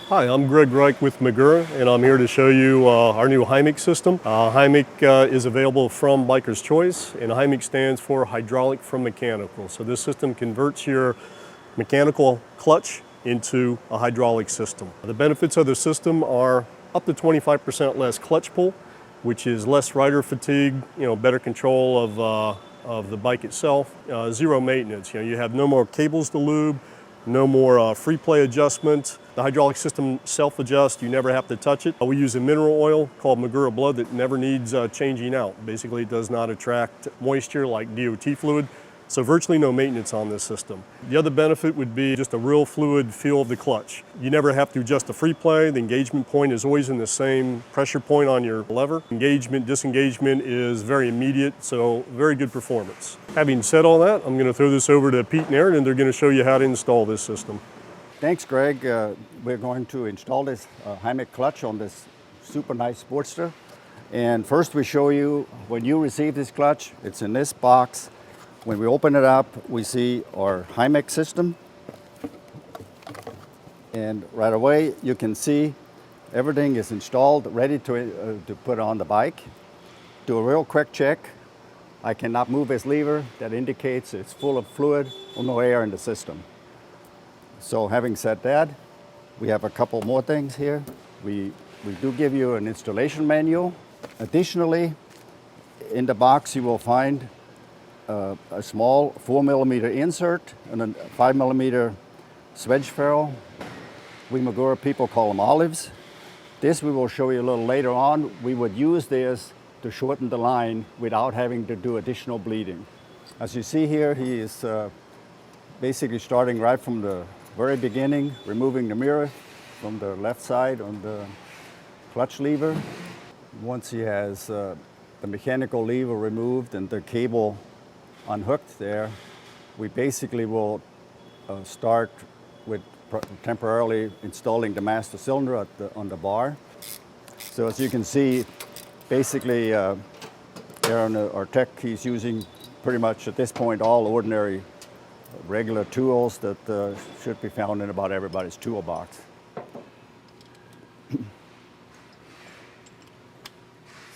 Hi, I'm Greg Reich with Magura, and I'm here to show you our new HYMIC system. HYMIC is available from Biker's Choice, and HYMIC stands for hydraulic from mechanical. So this system converts your mechanical clutch into a hydraulic system. The benefits of the system are up to 25% less clutch pull, which is less rider fatigue, better control of the bike itself, zero maintenance. You have no more cables to lube, no more free play adjustment. The hydraulic system self-adjusts, you never have to touch it. We use a mineral oil called Magura Blood that never needs changing out. Basically, it does not attract moisture like DOT fluid, so virtually no maintenance on this system. The other benefit would be just a real fluid feel of the clutch. You never have to adjust the free play. The engagement point is always in the same pressure point on your lever. Engagement, disengagement is very immediate, so very good performance. Having said all that, I'm going to throw this over to Pete and Aaron, and they're going to show you how to install this system. Thanks, Greg. We're going to install this HYMIC clutch on this super nice Sportster. And first we show you when you receive this clutch, it's in this box. When we open it up, we see our HYMIC system. And right away, you can see everything is installed, ready to put on the bike. Do a real quick check. I cannot move this lever. That indicates it's full of fluid or no air in the system. So having said that, we have a couple more things here. We do give you an installation manual. Additionally, in the box you will find a small 4mm insert and a 5mm swedge ferrule. We Magura people call them olives. This we will show you a little later on. We would use this to shorten the line without having to do additional bleeding. As you see here, he is basically starting right from the very beginning, removing the mirror from the left side on the clutch lever. Once he has the mechanical lever removed and the cable unhooked there, we basically will start with temporarily installing the master cylinder on the bar. So as you can see, basically Aaron, our tech, he's using pretty much at this point all ordinary regular tools that should be found in about everybody's toolbox.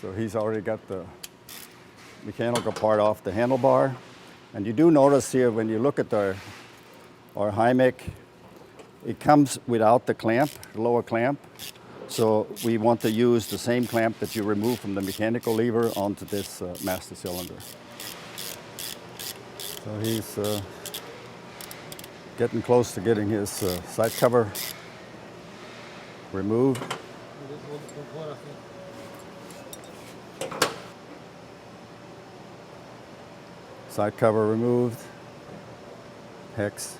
So he's already got the mechanical part off the handlebar. And you do notice here when you look at our HYMIC, it comes without the clamp, the lower clamp. So we want to use the same clamp that you remove from the mechanical lever onto this master cylinder. So he's getting close to getting his side cover removed. Side cover removed, hex.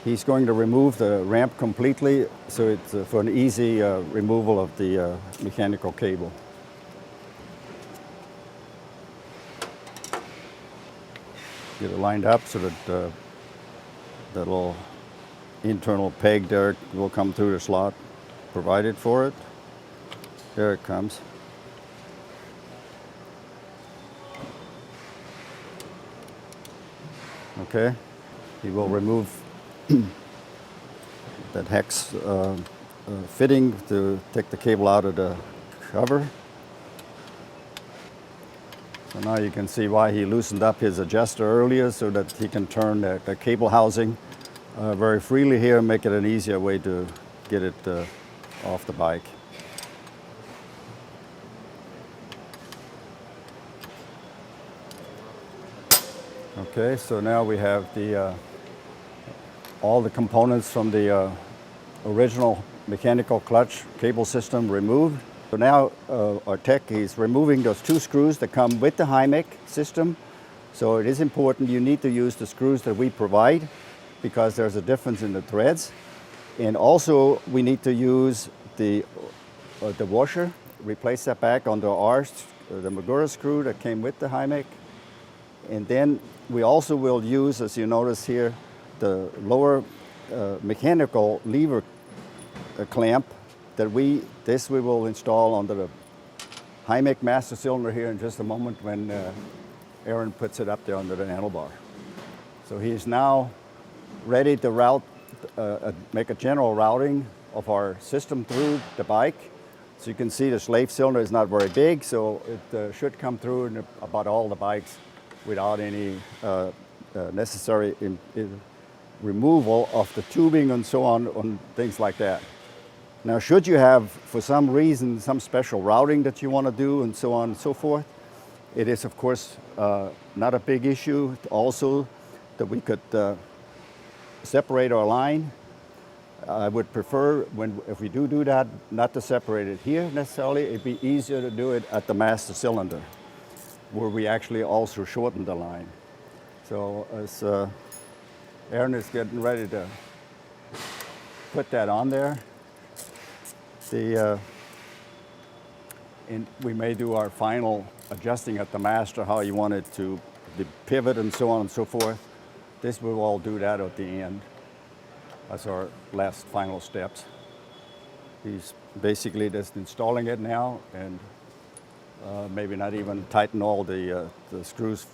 He's going to remove the ramp completely, so it's for an easy removal of the mechanical cable. Get it lined up so that that little internal peg there will come through the slot provided for it. There it comes. Okay, he will remove that hex fitting to take the cable out of the cover. So now you can see why he loosened up his adjuster earlier so that he can turn the cable housing very freely here and make it an easier way to get it off the bike. Okay, so now we have all the components from the original mechanical clutch cable system removed. So now our tech is removing those two screws that come with the HYMIC system. So it is important you need to use the screws that we provide because there's a difference in the threads. And also we need to use the washer, replace that back on the the Magura screw that came with the HYMIC. And then we also will use, as you notice here, the lower mechanical lever clamp that we will install onto the HYMIC master cylinder here in just a moment when Aaron puts it up there under the handlebar. So he's now ready to route make a general routing of our system through the bike. So you can see the slave cylinder is not very big, so it should come through in about all the bikes without any necessary removal of the tubing and so on things like that. Now, should you have, for some reason, some special routing that you want to do and so on and so forth, it is, of course, not a big issue also that we could separate our line. I would prefer, if we do that, not to separate it here necessarily. It'd be easier to do it at the master cylinder, where we actually also shorten the line. So as Aaron is getting ready to put that on there, and we may do our final adjusting at the master, how you want it to the pivot and so on and so forth. This we'll all do that at the end. That's our last final steps. He's basically just installing it now, and maybe not even tighten all the screws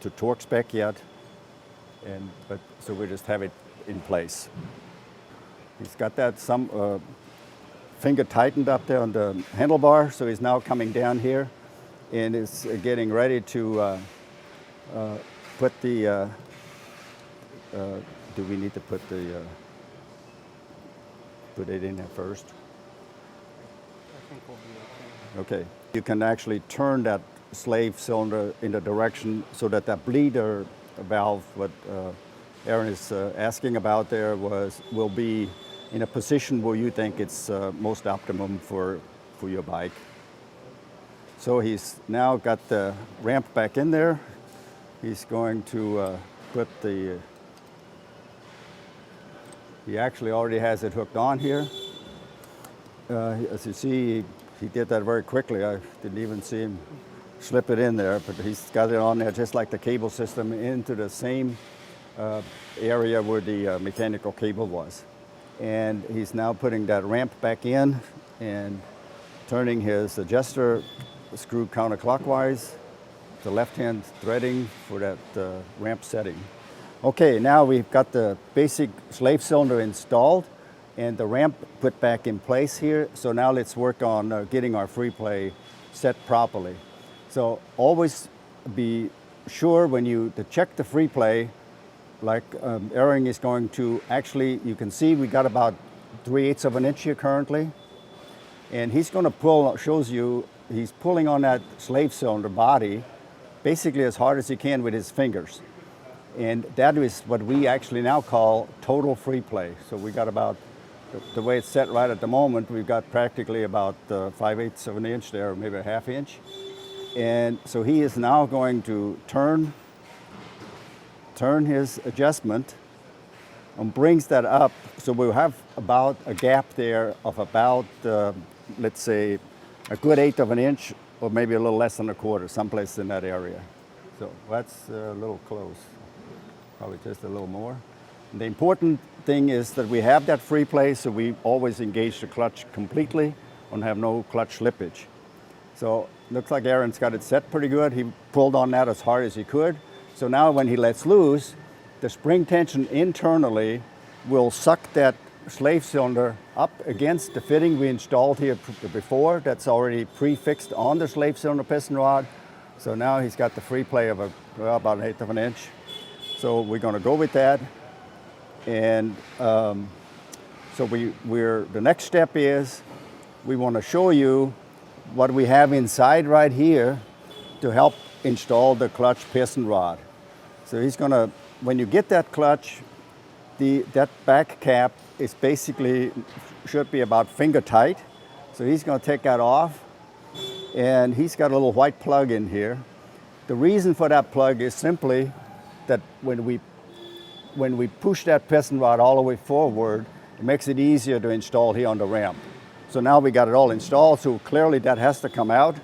to torque spec yet. But so we just have it in place. He's got that finger tightened up there on the handlebar, so he's now coming down here and is getting ready to put the. Do we need to put the? Put it in there first. I think we'll be okay. Okay. You can actually turn that slave cylinder in the direction so that that bleeder valve, what Aaron is asking about there, will be in a position where you think it's most optimum for your bike. So he's now got the ramp back in there. He's going to put the. He actually already has it hooked on here. As you see, he did that very quickly. I didn't even see him slip it in there, but he's got it on there just like the cable system into the same area where the mechanical cable was. And he's now putting that ramp back in and turning his adjuster screw counterclockwise, the left-hand threading for that ramp setting. Okay, now we've got the basic slave cylinder installed and the ramp put back in place here. So now let's work on getting our free play set properly. So always be sure when to check the free play, like Aaron is going to actually, you can see we got about 3/8 of an inch here currently. And he's going to pull, shows you, he's pulling on that slave cylinder body basically as hard as he can with his fingers. And that is what we actually now call total free play. So we got about, the way it's set right at the moment, we've got practically about 5/8 of an inch there, or maybe a 1/2 inch. And so he is now going to turn his adjustment and brings that up. So we'll have about a gap there of about, let's say, a good 1/8 of an inch, or maybe a little less than a quarter, someplace in that area. So that's a little close. Probably just a little more. And the important thing is that we have that free play, so we always engage the clutch completely and have no clutch slippage. So looks like Aaron's got it set pretty good. He pulled on that as hard as he could. So now when he lets loose, the spring tension internally will suck that slave cylinder up against the fitting we installed here before. That's already prefixed on the slave cylinder piston rod. So now he's got the free play of about 1/8 of an inch. So we're going to go with that, and so the next step is we want to show you what we have inside right here to help install the clutch piston rod. So he's going to, when you get that clutch, that back cap is basically should be about finger tight. So he's going to take that off, and he's got a little white plug in here. The reason for that plug is simply that when we push that piston rod all the way forward, it makes it easier to install here on the ramp. So now we got it all installed, so clearly that has to come out.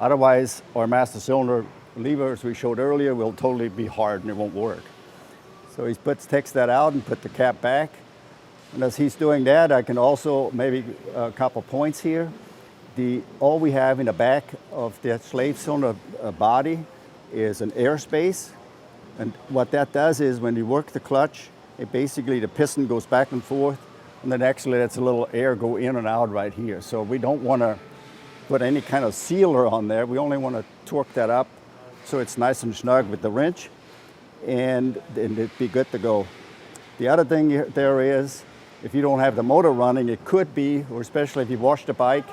Otherwise, our master cylinder lever, as we showed earlier, will totally be hard and it won't work. So he takes that out and put the cap back. And as he's doing that, I can also maybe a couple points here. All we have in the back of the slave cylinder body is an airspace. And what that does is when you work the clutch, basically the piston goes back and forth, and then actually lets a little air go in and out right here. So we don't want to put any kind of sealer on there. We only want to torque that up so it's nice and snug with the wrench, and it'd be good to go. The other thing there is, if you don't have the motor running, it could be, or especially if you wash the bike,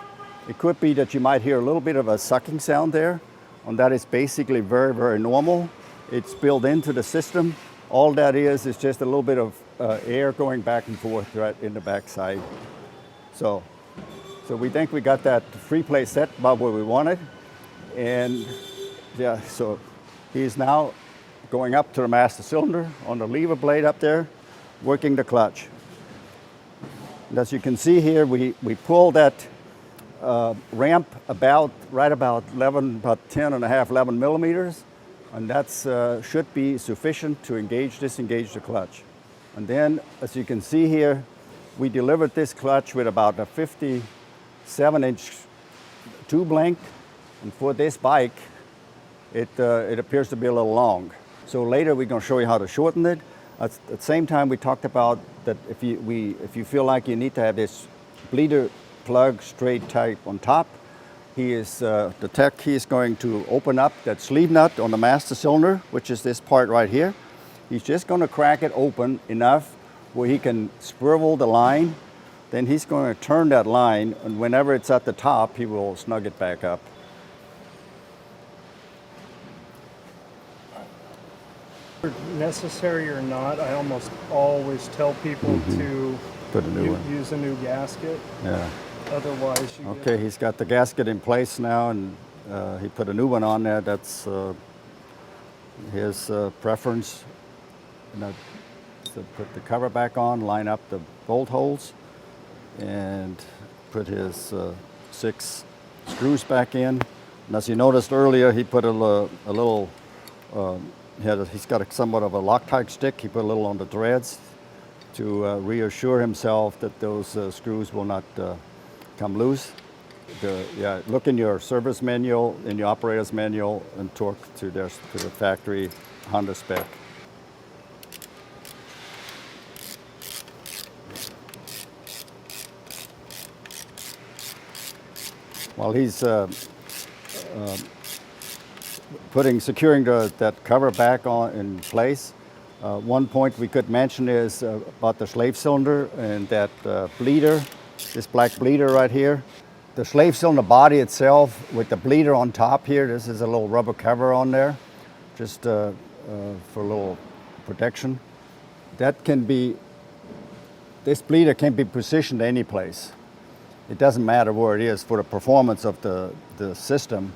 it could be that you might hear a little bit of a sucking sound there, and that is basically very, very normal. It's built into the system. All that is just a little bit of air going back and forth right in the backside. So we think we got that free play set about where we wanted. And yeah, so he's now going up to the master cylinder on the lever blade up there, working the clutch. And as you can see here, we pull that ramp right about 10 and a half, 11 millimeters. And that's should be sufficient to disengage the clutch. And then, as you can see here, we delivered this clutch with about a 57-inch tube length. And for this bike, it appears to be a little long. So later we're going to show you how to shorten it. At the same time, we talked about that if you feel like you need to have this bleeder plug straight type on top, the tech, he is going to open up that sleeve nut on the master cylinder, which is this part right here. He's just going to crack it open enough where he can swivel the line. Then he's going to turn that line, and whenever it's at the top, he will snug it back up. Necessary or not, I almost always tell people to Put a new one. use a new gasket. Yeah. Otherwise, you Okay, he's got the gasket in place now, and he put a new one on there. That's his preference. So put the cover back on, line up the bolt holes, and put his 6 screws back in. And as you noticed earlier, he put a little, he's got somewhat of a Loctite stick. He put a little on the threads to reassure himself that those screws will not come loose. Look in your service manual, in your operator's manual, and torque to the factory Honda spec. While he's securing that cover back in place, one point we could mention is about the slave cylinder and that bleeder. This black bleeder right here. The slave cylinder body itself with the bleeder on top here, this is a little rubber cover on there, just for a little protection. This bleeder can be positioned any place. It doesn't matter where it is for the performance of the system.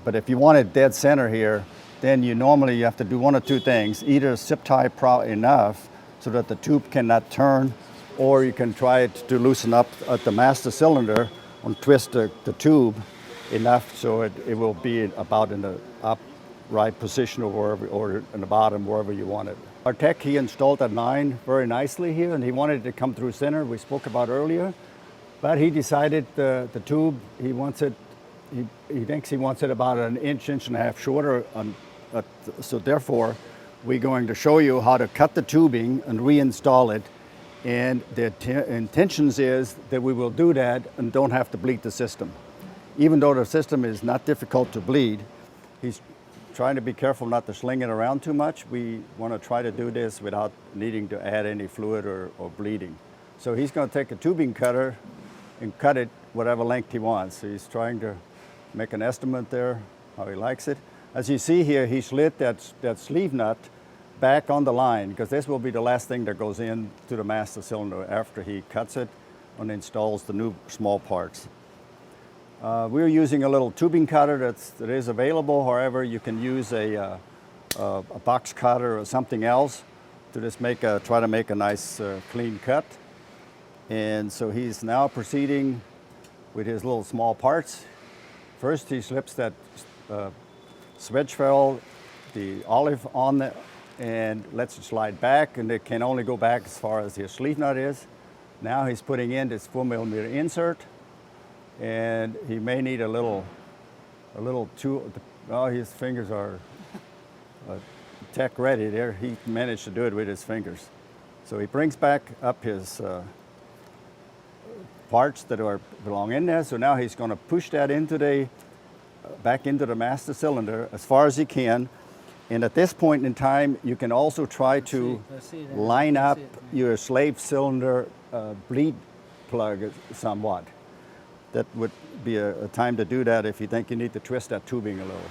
But if you want it dead center here, then you have to do one of two things. Either zip tie enough so that the tube cannot turn, or you can try it to loosen up at the master cylinder and twist the tube enough so it will be about in the upright position or in the bottom, wherever you want it. Our tech, he installed that 9 very nicely here, and he wanted it to come through center, we spoke about earlier. But he decided the tube, he thinks he wants it about an inch and a half shorter. So therefore, we're going to show you how to cut the tubing and reinstall it. And the intentions is that we will do that and don't have to bleed the system. Even though the system is not difficult to bleed, he's trying to be careful not to sling it around too much. We want to try to do this without needing to add any fluid or bleeding. So he's going to take a tubing cutter and cut it whatever length he wants. So he's trying to make an estimate there, how he likes it. As you see here, he slid that sleeve nut back on the line, because this will be the last thing that goes in to the master cylinder after he cuts it and installs the new small parts. We're using a little tubing cutter that is available. However, you can use a box cutter or something else to just try to make a nice clean cut. And so he's now proceeding with his little small parts. First, he slips that swedge valve, the olive on the, and lets it slide back, and it can only go back as far as his sleeve nut is. Now he's putting in this 4mm insert, and he may need a little tool. Oh, his fingers are tech ready there. He managed to do it with his fingers. So he brings back up his parts that belong in there. So now he's going to push that into back into the master cylinder as far as he can. And at this point in time, you can also try to line up your slave cylinder bleed plug somewhat. That would be a time to do that if you think you need to twist that tubing a little.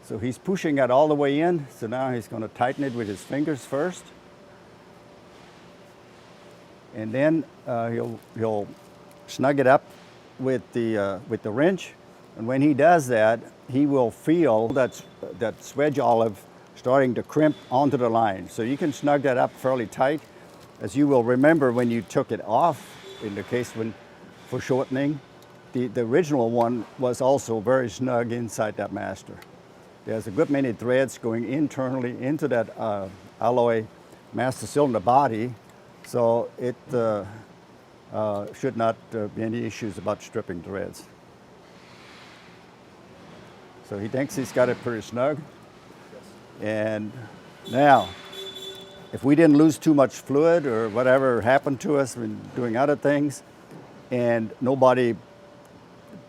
So he's pushing that all the way in. So now he's going to tighten it with his fingers first. And then he'll snug it up with the wrench. And when he does that, he will feel that swedge olive starting to crimp onto the line. So you can snug that up fairly tight. As you will remember when you took it off, in the case for shortening, the original one was also very snug inside that master. There's a good many threads going internally into that alloy master cylinder body, so it should not be any issues about stripping threads. So he thinks he's got it pretty snug. And now, if we didn't lose too much fluid or whatever happened to us when doing other things, and nobody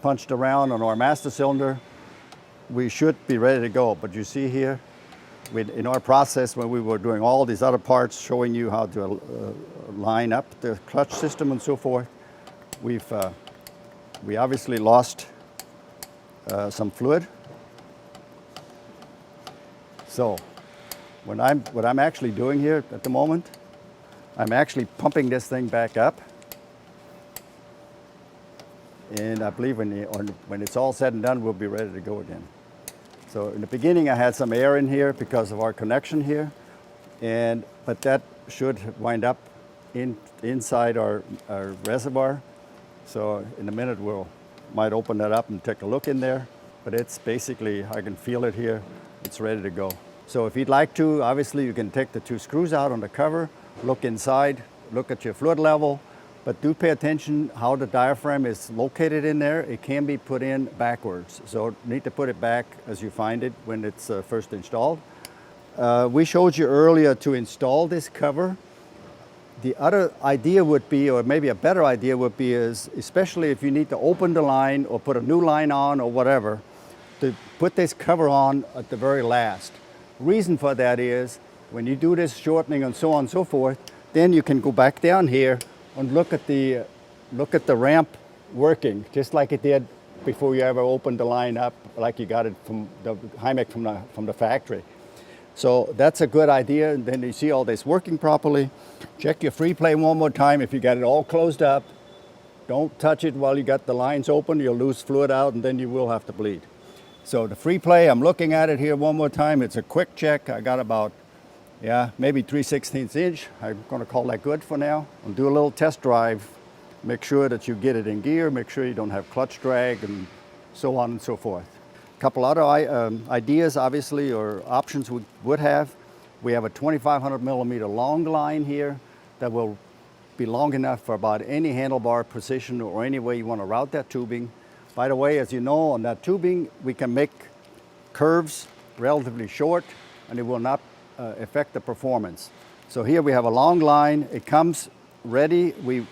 punched around on our master cylinder, we should be ready to go. But you see here, in our process when we were doing all these other parts, showing you how to line up the clutch system and so forth, we obviously lost some fluid. So what I'm actually doing here at the moment, I'm actually pumping this thing back up. And I believe when it's all said and done, we'll be ready to go again. So in the beginning, I had some air in here because of our connection here, but that should wind up inside our reservoir. So in a minute, might open that up and take a look in there. But it's basically, I can feel it here. It's ready to go. So if you'd like to, obviously you can take the two screws out on the cover, look inside, look at your fluid level, but do pay attention how the diaphragm is located in there. It can be put in backwards. So you need to put it back as you find it when it's first installed. We showed you earlier to install this cover. The other idea would be, or maybe a better idea would be, is especially if you need to open the line or put a new line on or whatever, to put this cover on at the very last. Reason for that is when you do this shortening and so on and so forth, then you can go back down here and look at the ramp working, just like it did before you ever opened the line up, like you got it from the Hymic from the factory. So that's a good idea. And then you see all this working properly. Check your free play one more time. If you got it all closed up, don't touch it while you got the lines open. You'll lose fluid out and then you will have to bleed. So the free play, I'm looking at it here one more time. It's a quick check. I got about, maybe 3/16 inch. I'm going to call that good for now. I'll do a little test drive. Make sure that you get it in gear. Make sure you don't have clutch drag and so on and so forth. A couple other ideas, obviously, or options we would have. We have a 2,500 millimeter long line here that will be long enough for about any handlebar position or any way you want to route that tubing. By the way, as you know, on that tubing, we can make curves relatively short and it will not affect the performance. So here we have a long line. It comes ready. We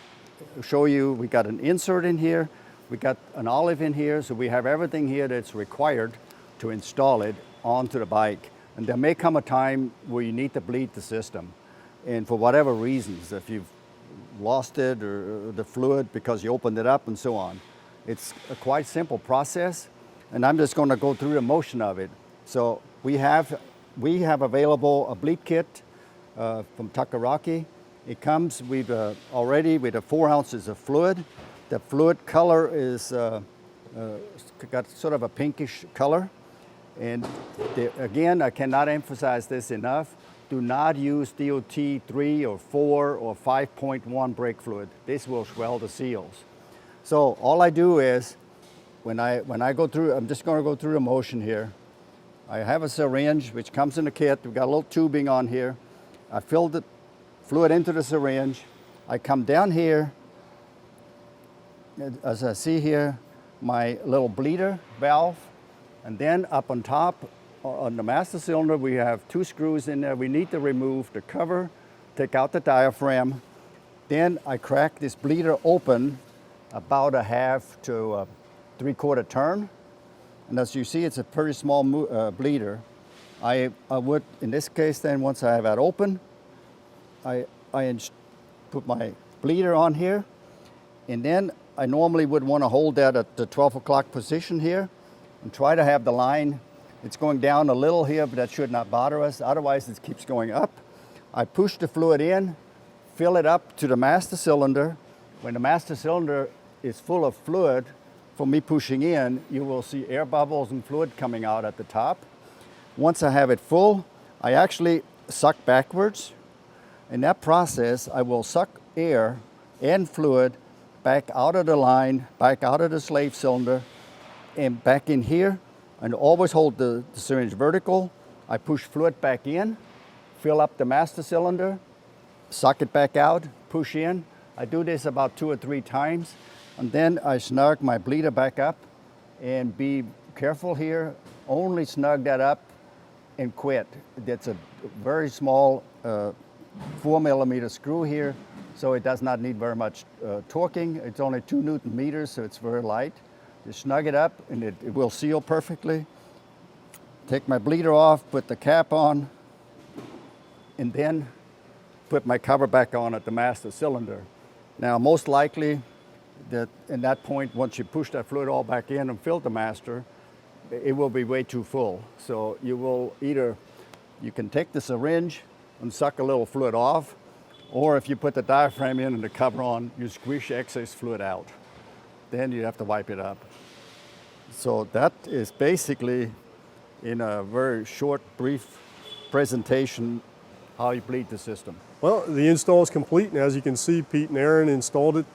show you, we got an insert in here. We got an olive in here. So we have everything here that's required to install it onto the bike. And there may come a time where you need to bleed the system. And for whatever reasons, if you've lost it or the fluid because you opened it up and so on. It's a quite simple process, and I'm just going to go through the motion of it. So we have available a bleed kit from Takaraki. It comes with already with 4 ounces of fluid. The fluid color is got sort of a pinkish color. And again, I cannot emphasize this enough. Do not use DOT 3 or 4 or 5.1 brake fluid. This will swell the seals. So all I do is, when I go through, I'm just going to go through the motion here. I have a syringe which comes in the kit. We've got a little tubing on here. I fill the fluid into the syringe. I come down here, as I see here, my little bleeder valve, and then up on top, on the master cylinder, we have 2 screws in there. We need to remove the cover take out the diaphragm. Then I crack this bleeder open about a half to a 3/4 turn. And as you see, it's a pretty small bleeder. I would, in this case then, once I have that open, I put my bleeder on here. And then I normally would want to hold that at the 12 o'clock position here and try to have the line, it's going down a little here, but that should not bother us. Otherwise, it keeps going up. I push the fluid in, fill it up to the master cylinder. When the master cylinder is full of fluid, from me pushing in, you will see air bubbles and fluid coming out at the top. Once I have it full, I actually suck backwards. In that process, I will suck air and fluid back out of the line, back out of the slave cylinder, and back in here, and always hold the syringe vertical. I push fluid back in, fill up the master cylinder, suck it back out, push in. I do this about 2 or 3 times, and then I snug my bleeder back up, and be careful here, only snug that up and quit. That's a very small 4mm screw here, so it does not need very much torquing. It's only 2 Newton meters, so it's very light. Just snug it up and it will seal perfectly. Take my bleeder off, put the cap on, and then put my cover back on at the master cylinder. Now, most likely, that in that point, once you push that fluid all back in and fill the master, it will be way too full. So you will either, you can take the syringe and suck a little fluid off, or if you put the diaphragm in and the cover on, you squeeze excess fluid out. Then you have to wipe it up. So that is basically, in a very short, brief presentation, how you bleed the system. Well, the install is complete, and as you can see, Pete and Aaron installed it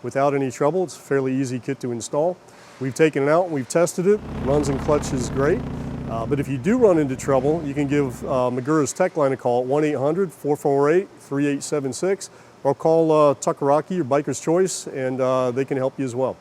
without any trouble. It's a fairly easy kit to install. We've taken it out, we've tested it, runs and clutches great. But if you do run into trouble, you can give Magura's tech line a call at 1-800-448-3876, or call Tuckeraki or Biker's Choice, and they can help you as well.